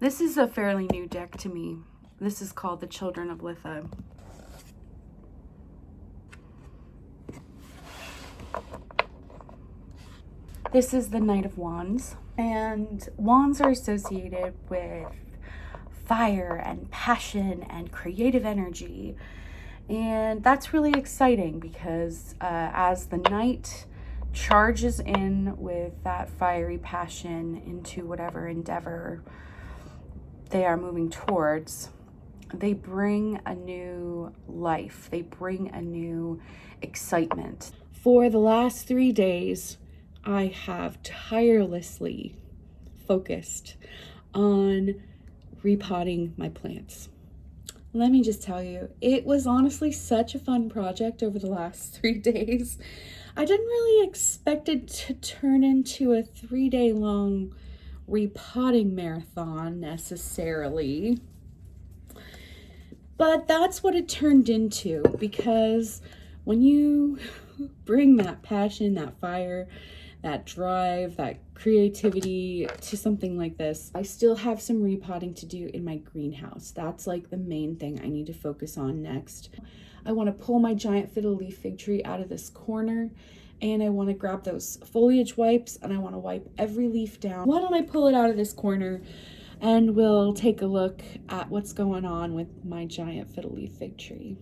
This is a fairly new deck to me. This is called the Children of Litha. This is the Knight of Wands, and wands are associated with fire and passion and creative energy. And that's really exciting because as the knight charges in with that fiery passion into whatever endeavor they are moving towards, they bring a new life. They bring a new excitement. For the last 3 days, I have tirelessly focused on repotting my plants. Let me just tell you, it was honestly such a fun project over the last 3 days. I didn't really expect it to turn into a 3-day long repotting marathon necessarily. But that's what it turned into, because when you bring that passion, that fire, that drive, that creativity to something like this, I still have some repotting to do in my greenhouse. That's like the main thing I need to focus on next. I want to pull my giant fiddle leaf fig tree out of this corner, and I want to grab those foliage wipes and I want to wipe every leaf down. Why don't I pull it out of this corner and we'll take a look at what's going on with my giant fiddle leaf fig tree.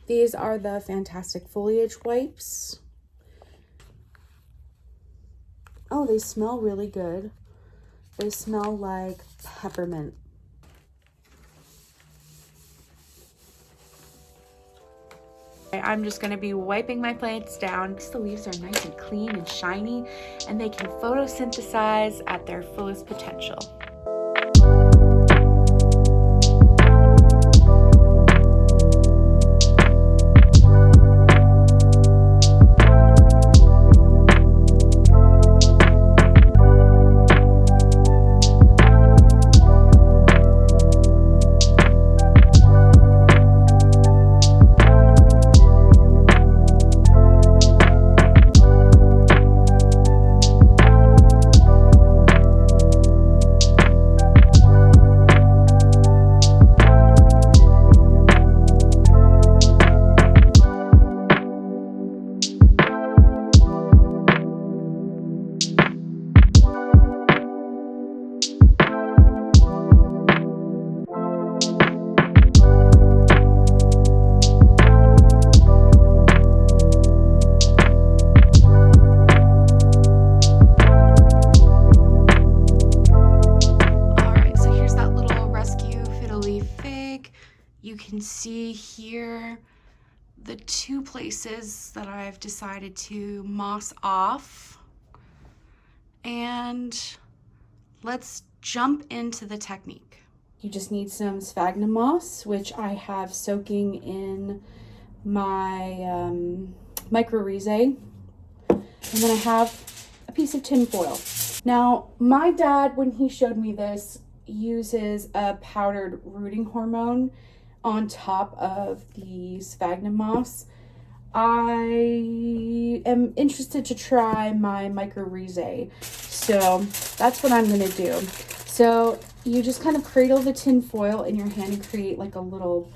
These are the Fantastic Foliage wipes. Oh, they smell really good. They smell like peppermint. I'm just going to be wiping my plants down. The leaves are nice and clean and shiny, and they can photosynthesize at their fullest potential. You can see here the 2 places that I've decided to moss off. And let's jump into the technique. You just need some sphagnum moss, which I have soaking in my mycorrhizae. And then I have a piece of tin foil. Now, my dad, when he showed me this, uses a powdered rooting hormone on top of the sphagnum moss. I am interested to try my mycorrhizae, so that's what I'm gonna do. So you just kind of cradle the tin foil in your hand and create like a little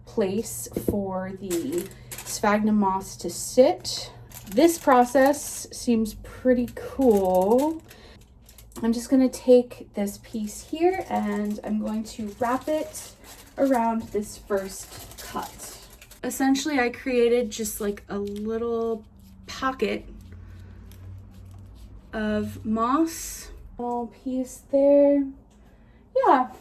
place for the sphagnum moss to sit. This process seems pretty cool. I'm just gonna take this piece here and I'm going to wrap it around this first cut. Essentially, I created just like a little pocket of moss. Little piece there. Yeah,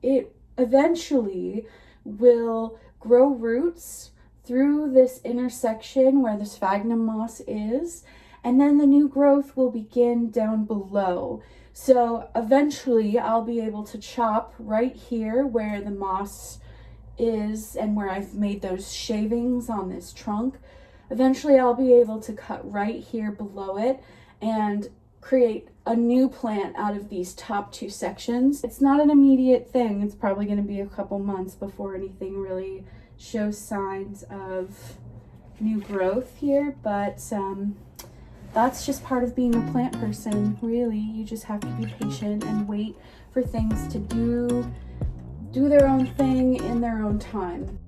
it eventually will grow roots through this intersection where the sphagnum moss is, and then the new growth will begin down below. So eventually I'll be able to chop right here where the moss is and where I've made those shavings on this trunk. Eventually I'll be able to cut right here below it, and create a new plant out of these top two sections. It's not an immediate thing. It's probably going to be a couple months before anything really shows signs of new growth here, but that's just part of being a plant person, really. You just have to be patient and wait for things to do their own thing in their own time.